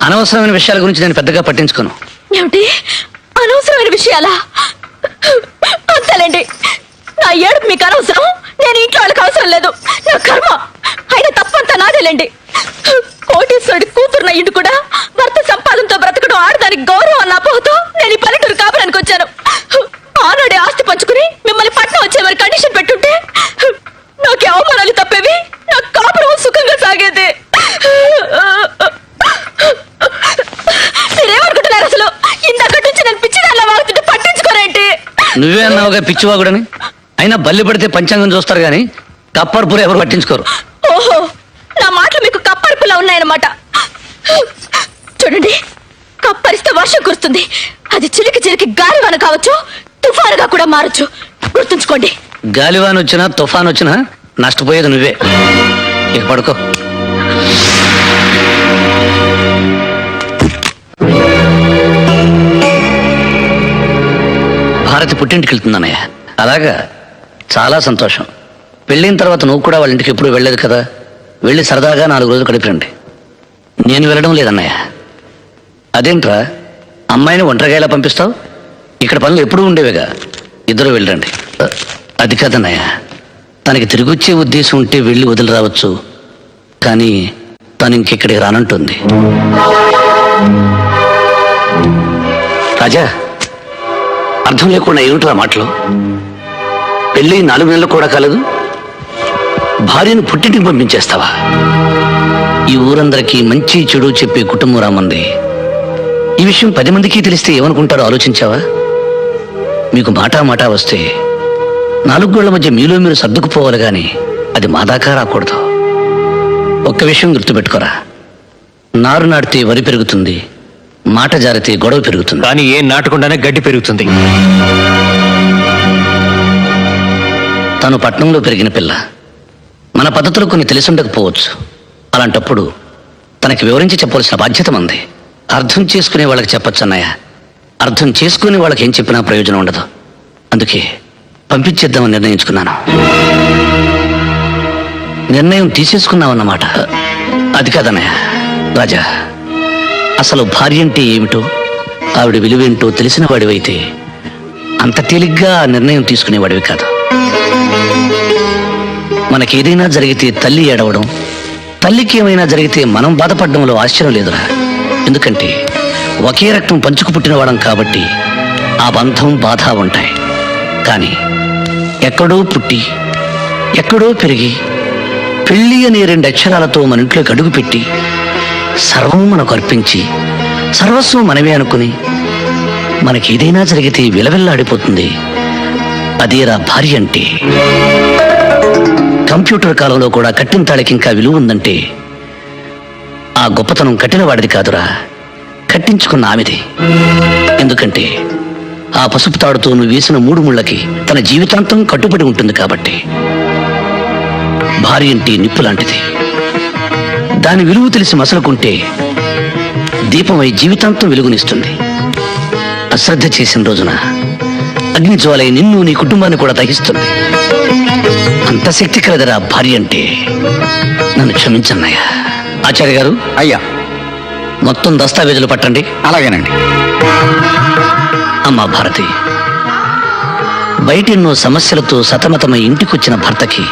[SPEAKER 2] అనవసరమైన విషయాల గురించి నేను పెద్దగా పట్టించుకోను.
[SPEAKER 5] ఏమిటి అనవసరమైన విషయాలా? అంతలేండి, నా ఏడుపు మీకు అనవసరం, నేను ఇంట్లో వాళ్ళకి అవసరం లేదు. నా కర్మ అయినా తప్పంతా నాదేలేండి. కోటీశ్వరుడి కూతురున్న ఇంటి కూడా భర్త సంపాదనతో బ్రతకడం ఆడదానికి గౌరవం అన్న అపోహతో నేను ఈ పల్లెటూరు కాపురానికి వచ్చాను. ఆనాడే ఆస్తి పంచుకుని మిమ్మల్ని పట్నం వచ్చే మరి కండిషన్ పెట్టుంటే నాకే అవమానాలు తప్పేవి, నా కాపురం సుఖంగా సాగేది. మీరేమనుకుంటున్నారు అసలు? ఇందక్కడి నుంచి నేను పిచ్చిదానిలా వాగుతుంటే పట్టించుకోరేంటి?
[SPEAKER 2] నువ్వే అన్నావుగా పిచ్చివాగుడని. అయినా బల్లి పడితే పంచాంగం చూస్తారు గాని కప్పర్పూర ఎవరు పట్టించుకోరు.
[SPEAKER 5] ఓహో, నా మాటలు మీకు కప్పరిపులా ఉన్నాయన్నమాట. చూడండి, కప్పరిస్తే వర్షం కురుస్తుంది. అది చిలికి చిలికి గాలివాన కావచ్చు, తుఫానుగా కూడా మారచ్చు. గుర్తుంచుకోండి.
[SPEAKER 2] గాలివాన్ వచ్చినా తుఫాన్ వచ్చినా నష్టపోయేది నువ్వే. ఇక పడుకో. భారతి పుట్టింటికి వెళ్తుందన్నయ్య. అలాగా, చాలా సంతోషం. పెళ్ళైన తర్వాత నువ్వు కూడా వాళ్ళ ఇంటికి ఎప్పుడు వెళ్ళలేదు కదా. వెళ్ళి సరదాగా 4 రోజులు గడిపిరండి. నేను వెళ్ళడం లేదన్నయ్య. అదేంట్రా, అమ్మాయిని ఒంటరిగా ఎలా పంపిస్తావు? ఇక్కడ పనులు ఎప్పుడూ ఉండేవిగా. ఇద్దరు వెళ్ళండి. అది కాదన్నయ్య, తనకి తిరిగి వచ్చే ఉద్దేశం ఉంటే వెళ్ళి వదిలి రావచ్చు. కానీ తను ఇంకెక్కడికి రానంటుంది. రాజా, అర్థం లేకుండా ఏమిట్రా మాటలు? పెళ్ళి 4 నెలలు కూడా కాలేదు, భార్యను పుట్టింటికి పంపించేస్తావా? ఈ ఊరందరికీ మంచి చెడు చెప్పే కుటుంబం రామంది. ఈ విషయం 10 మందికి తెలిస్తే ఏమనుకుంటారో ఆలోచించావా? మీకు మాటా వస్తే 4 గోళ్ల మధ్య మీలో మీరు సర్దుకుపోవాలి గాని అది మా దాకా రాకూడదు. ఒక్క విషయం గుర్తుపెట్టుకోరా, నారు నాటితే వరి పెరుగుతుంది, మాట జారితే గొడవ పెరుగుతుంది.
[SPEAKER 9] కానీ ఏం నాటకుండానే గడ్డి పెరుగుతుంది.
[SPEAKER 2] తను పట్నంలో పెరిగిన పిల్ల, మన పద్ధతులు కొన్ని తెలిసి ఉండకపోవచ్చు. అలాంటప్పుడు తనకి వివరించి చెప్పవలసిన బాధ్యత మంది. అర్థం చేసుకునే వాళ్ళకి చెప్పొచ్చు అన్నయ్య. అర్థం చేసుకునే వాళ్ళకి ఏం చెప్పినా ప్రయోజనం ఉండదు. అందుకే పంపించేద్దామని నిర్ణయించుకున్నాను. నిర్ణయం తీసేసుకున్నావన్నమాట. అది కాదన్నయ్య. రాజా, అసలు భార్య అంటే ఏమిటో, ఆవిడ విలువేంటో తెలిసిన వాడివైతే అంత తేలిగ్గా ఆ నిర్ణయం తీసుకునేవాడివి కాదు. మనకేదైనా జరిగితే తల్లి ఏడవడం, తల్లికి ఏమైనా జరిగితే మనం బాధపడడంలో ఆశ్చర్యం లేదురా. ఎందుకంటే ఒకే రక్తం పంచుకు పుట్టినవాడం కాబట్టి ఆ బంధం బాధ ఉంటాయి. కానీ ఎక్కడో పుట్టి ఎక్కడో పెరిగి పెళ్ళి అనే 2 అక్షరాలతో మన ఇంట్లోకి అడుగుపెట్టి సర్వం మనకు అర్పించి సర్వస్వం మనమే అనుకుని మనకేదైనా జరిగితే విలవిల్లాడిపోతుంది. అదేరా భార్య అంటే. కంప్యూటర్ కాలంలో కూడా కట్టిన తాళికి ఇంకా విలువ ఉందంటే ఆ గొప్పతనం కట్టినవాడిది కాదురా, కట్టించుకున్న ఆమెది. ఎందుకంటే ఆ పసుపు తాడుతో నువ్వు వేసిన 3 ముళ్ళకి తన జీవితాంతం కట్టుబడి ఉంటుంది కాబట్టి. భార్య అంటే నిప్పు లాంటిది. దాని విలువ తెలిసి మసలుకుంటే దీపమై జీవితాంతం వెలుగునిస్తుంది. అశ్రద్ధ చేసిన రోజున అగ్ని జ్వాలై నిన్ను నీ కుటుంబాన్ని కూడా దహిస్తుంది. అంత శక్తి కలదరా భార్య అంటే. నన్ను క్షమించన్నయ్యా. ఆచార్య గారు,
[SPEAKER 10] అయ్యా,
[SPEAKER 2] మొత్తం దస్తావేజులు పట్టండి.
[SPEAKER 10] అలాగేనండి.
[SPEAKER 2] అమ్మా భారతి, బయట ఎన్నో సమస్యలతో సతమతమై ఇంటికొచ్చిన భర్తకి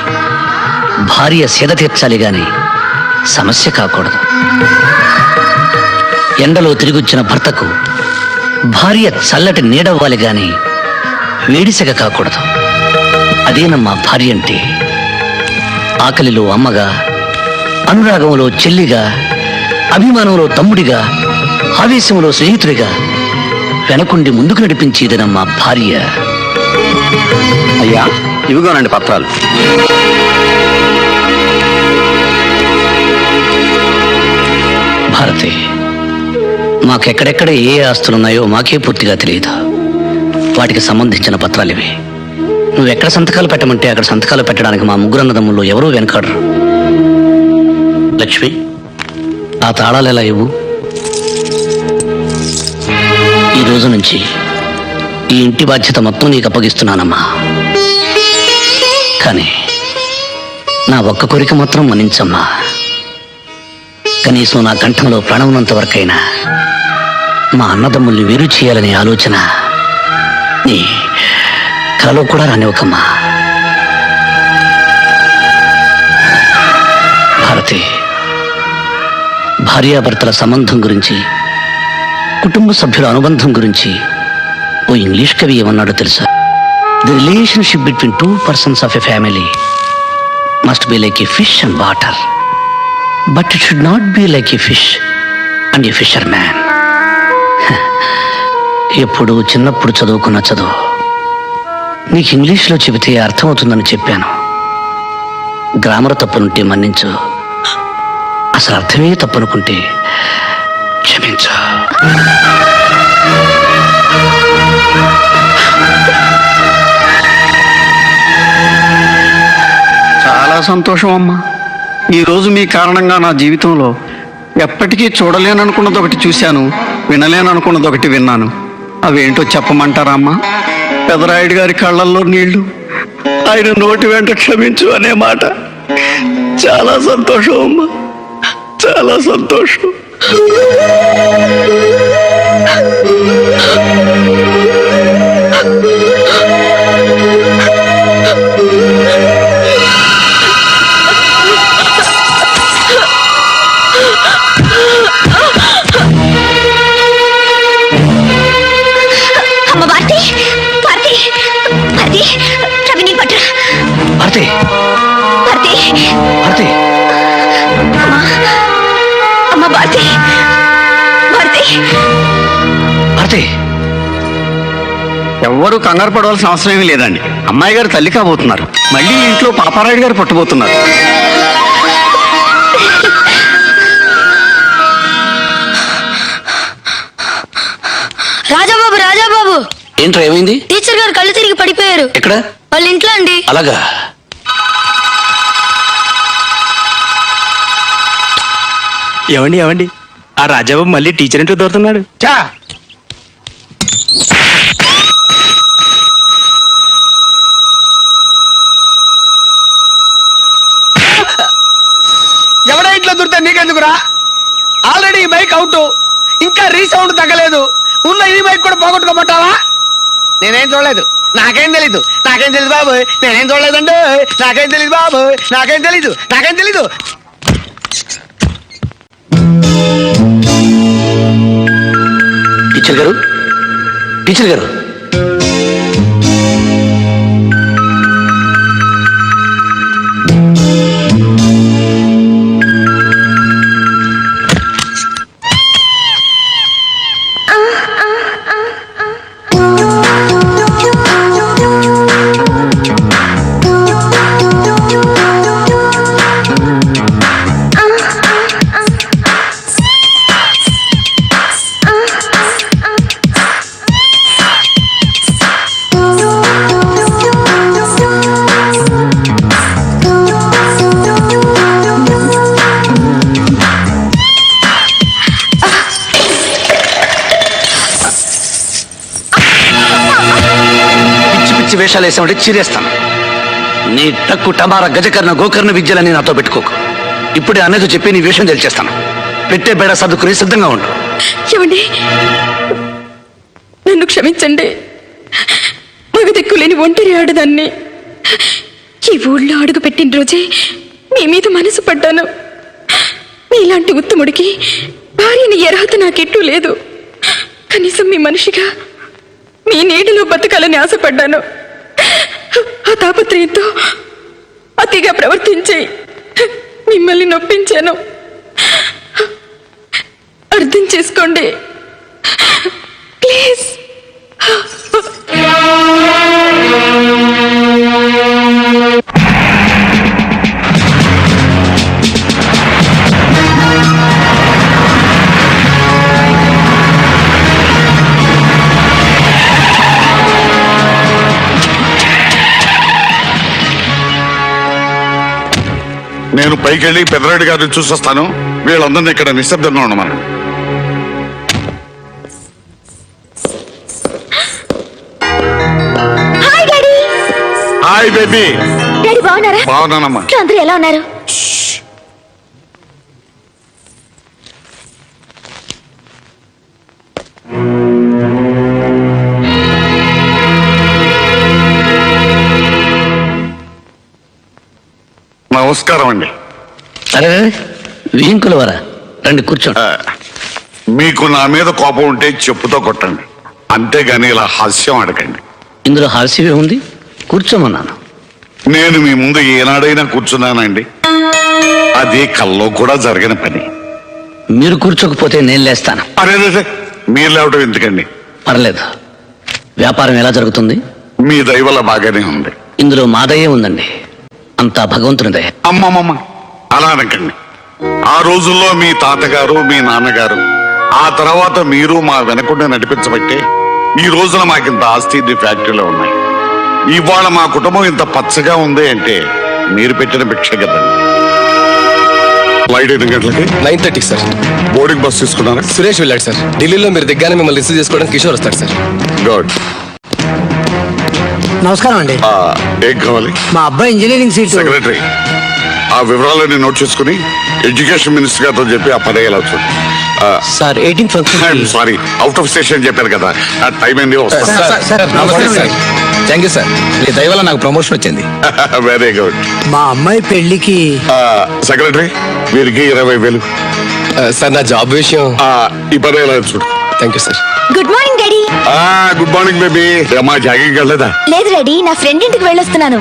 [SPEAKER 2] భార్య సేద తీర్చాలి గాని సమస్య కాకూడదు. ఎండలో తిరిగొచ్చిన భర్తకు భార్య చల్లటి నీడవ్వాలి గాని వేడిసెగ కాకూడదు. అదేనమ్మా భార్య అంటే. ఆకలిలో అమ్మగా, అనురాగంలో చెల్లిగా, అభిమానంలో తమ్ముడిగా, ఆవేశంలో స్నేహితుడిగా వెనకుండి ముందుకు నడిపించేదనమ్మా భార్య.
[SPEAKER 10] అయ్యా, ఇవిగోనండి పత్రాలు.
[SPEAKER 2] భారతి, మాకెక్కడెక్కడ ఏ ఆస్తులున్నాయో మాకే పూర్తిగా తెలియదు. వాటికి సంబంధించిన పత్రాలు ఇవి. నువ్వెక్కడ సంతకాలు పెట్టమంటే అక్కడ సంతకాలు పెట్టడానికి మా 3 అన్నదమ్ముల్లో ఎవరూ వెనకాడరు. లక్ష్మి, ఆ తాళాలు ఎలా ఇవ్వు. ఈ రోజు నుంచి ఈ ఇంటి బాధ్యత మొత్తం నీకు అప్పగిస్తున్నానమ్మా. కానీ నా ఒక్క కోరిక మాత్రం మన్నించమ్మా. కనీసం నా కంఠంలో ప్రాణమున్నంత వరకైనా మా అన్నదమ్ముల్ని వేరు చేయాలనే ఆలోచన నీ కలలో కూడా రానివ్వకమ్మా. భారతి, భార్యాభర్తల సంబంధం గురించి, కుటుంబ సభ్యుల అనుబంధం గురించి ఓ ఇంగ్లీష్ కవి ఏమన్నాడో తెలుసా? The relationship between two persons of a family must be like A fish and water, but it should not be like A fish and A fissure man. ఎప్పుడు చిన్నప్పుడు చదువుకున్న చదువు నీకు ఇంగ్లీష్లో చెబితే అర్థమవుతుందని చెప్పాను. గ్రామర్ తప్పునుంటే మన్నించు, అసలు అర్థమే తప్పనుకుంటే క్షమించు.
[SPEAKER 4] చాలా సంతోషం అమ్మా. ఈరోజు మీ కారణంగా నా జీవితంలో ఎప్పటికీ చూడలేననుకున్నది ఒకటి చూశాను, వినలేననుకున్నది ఒకటి విన్నాను. అవేంటో చెప్పమంటారా అమ్మా? పెదరాయుడు గారి కళ్ళల్లో నీళ్లు, ఆయన నోటి వెంట క్షమించు అనే మాట. చాలా సంతోషం అమ్మా, చాలా సంతోషం.
[SPEAKER 3] అమ్మ భారతి, భారతి, భారతి, రవి నీ పట్టు.
[SPEAKER 2] భారతి,
[SPEAKER 3] భారతి,
[SPEAKER 2] భారతి,
[SPEAKER 3] అమ్మ భారతి, భారతి.
[SPEAKER 2] భారతి.
[SPEAKER 4] ఎవ్వరూ కంగారు పడవలసిన అవసరం ఏమీ లేదండి. అమ్మాయి గారు తల్లి కాబోతున్నారు. మళ్ళీ ఇంట్లో పాపారాయుడు గారు పుట్టబోతున్నారు.
[SPEAKER 5] రాజాబాబు, రాజాబాబు,
[SPEAKER 2] ఏంట్రా ఏమైంది?
[SPEAKER 5] టీచర్ గారు కళ్ళు తిరిగి పడిపోయారు.
[SPEAKER 2] ఎక్కడ?
[SPEAKER 5] వాళ్ళ ఇంట్లో అండి.
[SPEAKER 2] అలాగా?
[SPEAKER 4] ఏమండి ఆ రాజాబాబు మళ్ళీ టీచర్ ఇంట్లో దొరుకుతున్నాడు. చా ఎవడా ఇంట్లో దొరికితే నీకెందుకురా? ఆల్రెడీ ఈ బైక్ అవుట్, ఇంకా రీసౌండ్ తగ్గలేదు. ఉన్న ఈ బైక్ కూడా పోగొట్టుకోమంటావా? నేనేం చూడలేదు, నాకేం తెలీదు బాబు, నేనేం చూడలేదండి, నాకేం తెలీదు బాబు, నాకేం తెలీదు.
[SPEAKER 2] టీచర్ గారు, టీచర్ గారు, వేషాలు వేసామంటే చీరేస్తాను. నీ టక్కు టమారా గజకర్ణ గోకర్ణ విద్యలని నాతో పెట్టుకోకు. ఇప్పుడే అన్నయ్యతో చెప్పి నీ వేషం తెలిచేస్తాను. పెట్టే బేడ సర్దుకుని సిద్ధంగా ఉండు.
[SPEAKER 6] ఏమండి, నన్ను క్షమించండి. మగ దిక్కులేని ఒంటరి ఆడదాన్ని. ఈ ఊళ్ళో అడుగు పెట్టిన రోజే మీ మీద మనసు పడ్డాను. మీలాంటి ఉత్తముడికి భార్యని ఎరహత నాకెట్టూ లేదు. కనీసం మీ మనిషిగా మీ నీటిలో బతకాలని ఆశపడ్డాను. ఆ తాపత్రయంతో అతిగా ప్రవర్తించి మిమ్మల్ని నొప్పించాను. అర్థం చేసుకోండి ప్లీజ్.
[SPEAKER 1] నేను పైకెళ్ళి పెదరాయుడు గారిని చూసొస్తాను. వీళ్ళందరినీ ఇక్కడ నిశ్శబ్దంగా ఉండమను.
[SPEAKER 3] Hi daddy.
[SPEAKER 1] Hi baby.
[SPEAKER 3] Daddy బాగున్నారా?
[SPEAKER 1] బాగున్నానమ్మా.
[SPEAKER 3] అందరూ ఎలా ఉన్నారు?
[SPEAKER 11] నమస్కారం అండి.
[SPEAKER 2] అరే విహింకుల వరా రండి కూర్చోండి.
[SPEAKER 11] మీకు నా మీద కోపం ఉంటే చెప్పుతో కొట్టండి, అంతేగాని ఇలా హాస్యం అడగండి.
[SPEAKER 2] ఇందులో హాస్యమే ఉంది, కూర్చోమన్నాను.
[SPEAKER 11] నేను మీ ముందు ఏనాడైనా కూర్చున్నానండి? అది కల్లో కూడా జరగని పని.
[SPEAKER 2] మీరు కూర్చోకపోతే నేను లేస్తాను.
[SPEAKER 11] అరే మీరు లేవటం ఎందుకండి?
[SPEAKER 2] పర్లేదు. వ్యాపారం ఎలా జరుగుతుంది?
[SPEAKER 11] మీ దయ వల్ల బాగానే ఉంది.
[SPEAKER 2] ఇందులో మా దయే ఉందండి, అంతా భగవంతుని దయ.
[SPEAKER 11] అమ్మమ్మమ్మ అలా అనకండి. ఆ రోజుల్లో మీ తాతగారు, మీ నాన్నగారు, ఆ తర్వాత మీరు మా వెనకుండా నడిపించబట్టే ఈ రోజున మాకింత ఆస్తి ఫ్యాక్టరీలో ఉన్నాయి. ఇవాళ మా కుటుంబం ఇంత పచ్చగా ఉంది అంటే మీరు పెట్టిన భిక్ష కదండి. ఫ్లైట్ 8 గంటలకి
[SPEAKER 12] 9:30 సార్.
[SPEAKER 11] బోర్డింగ్ బస్ తీసుకున్నారా?
[SPEAKER 12] సురేష్ వెళ్ళాడు సార్. ఢిల్లీలో మీరు దిగ్గానే మిమ్మల్ని రిసీవ్ చేసుకోవడానికి కిషోర్ వస్తాడు సార్.
[SPEAKER 11] గుడ్.
[SPEAKER 4] నమస్కారం అండి.
[SPEAKER 11] ఏం కావాలి?
[SPEAKER 4] మా అబ్బాయి ఇంజనీరింగ్ సీట్.
[SPEAKER 11] సెక్రటరీ, ఆ వివరాలన్నీ నోట్ చేసుకుని ఎడ్యుకేషన్ మినిస్టర్ గారితో చెప్పి ఆ పని అయ్యేలా చూడు.
[SPEAKER 4] Sir 18 function.
[SPEAKER 11] Sorry, out of station చెప్పారు కదా, ఆ టైం ఏంది
[SPEAKER 10] థ్యాంక్ యూ సార్. మీ దయ వల్ల నాకు ప్రమోషన్ వచ్చింది.
[SPEAKER 11] Very good.
[SPEAKER 4] మా అమ్మాయి పెళ్లికి.
[SPEAKER 11] సెక్రటరీ, వీరికి 20,000.
[SPEAKER 12] సార్ నా జాబ్ విషయం.
[SPEAKER 11] ఈ పని అయ్యేలా చూడు.
[SPEAKER 12] Thank you sir.
[SPEAKER 3] Good morning daddy.
[SPEAKER 11] Good morning baby. అమ్మా జాగింగ్ వెళ్ళలేదా?
[SPEAKER 3] లేదు డాడీ, నా ఫ్రెండ్ ఇంటికి వెళ్ళొస్తున్నాను.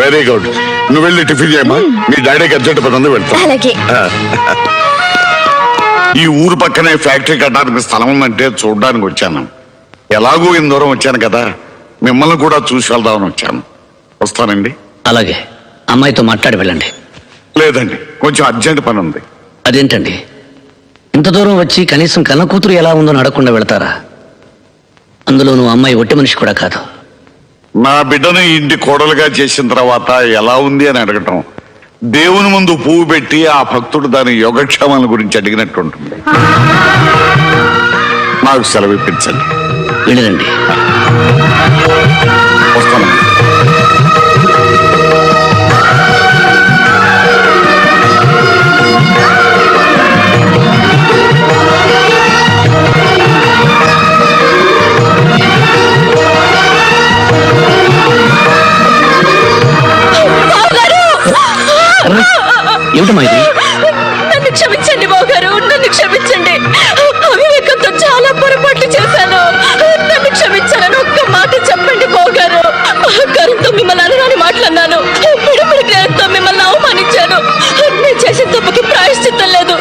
[SPEAKER 11] Very good. నువ్వు వెళ్ళి టిఫిన్ చేయమ్మా. మీ డాడీకి అర్జెంట్ పని ఉంది, వెళ్తా.
[SPEAKER 3] అలాగే.
[SPEAKER 11] ఈ ఊరు పక్కనే ఫ్యాక్టరీ కట్టడానికి స్థలం ఉందంటే చూడడానికి వచ్చాను. ఎలాగూ ఇంత దూరం వచ్చాను కదా, మిమ్మల్ని కూడా చూసి వెళ్దామని వచ్చాను. వస్తానండి.
[SPEAKER 2] అలాగే, అమ్మాయితో మాట్లాడి వెళ్ళండి.
[SPEAKER 11] లేదండి, కొంచెం అర్జెంట్ పని ఉంది.
[SPEAKER 2] అదేంటండి, ఇంత దూరం వచ్చి కనీసం కన్న కూతురు ఎలా ఉందో అడగకుండా వెళ్తారా? అందులో నువ్వు అమ్మాయి ఒట్టి మనిషి కూడా కాదు.
[SPEAKER 11] నా బిడ్డను ఇంటి కోడలుగా చేసిన తర్వాత ఎలా ఉంది అని అడగటం దేవుని ముందు పువ్వు పెట్టి ఆ భక్తుడు దాని యోగక్షేమాల గురించి అడిగినట్టు ఉంటుంది. నాకు సెలవు ఇప్పించండి.
[SPEAKER 2] వెళ్ళండి.
[SPEAKER 11] వస్తాను.
[SPEAKER 2] ఏమిటమ్మా ఇది?
[SPEAKER 6] నన్ను క్షమించండి బావగారు, నన్ను క్షమించండి. అవివేకంతో చాలా పొరపాట్లు చేశాను. నన్ను క్షమించాలని ఒక్క మాట చెప్పండి బావగారు. అహంకారంతో మిమ్మల్ని అనరాని మాట్లాడినాను. పిడుపుడి జ్ఞానంతో మిమ్మల్ని అవమానించాను. నేను చేసిన తప్పుకి ప్రాయశ్చిత్తం లేదు.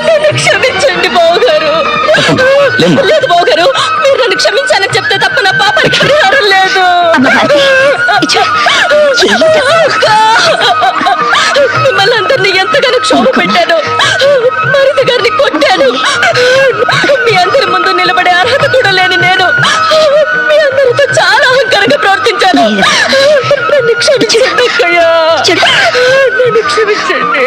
[SPEAKER 6] నన్ను క్షమించండి బావగారు. లేదు బావగారు, మీరు నన్ను క్షమించాలని చెప్తే తప్ప నా పాపానికి పరిహారం లేదు. మిమ్మల్ని అందరినీ ఎంతగానో క్షోభ పెట్టాను. మరిద గారిని కొట్టాను. మీ అందరి ముందు నిలబడే అర్హత కూడా లేని నేను మీ అందరితో చాలా అహంకారంగా ప్రవర్తించాను. నన్ను క్షమించండి అక్కయ్య, నన్ను క్షమించండి.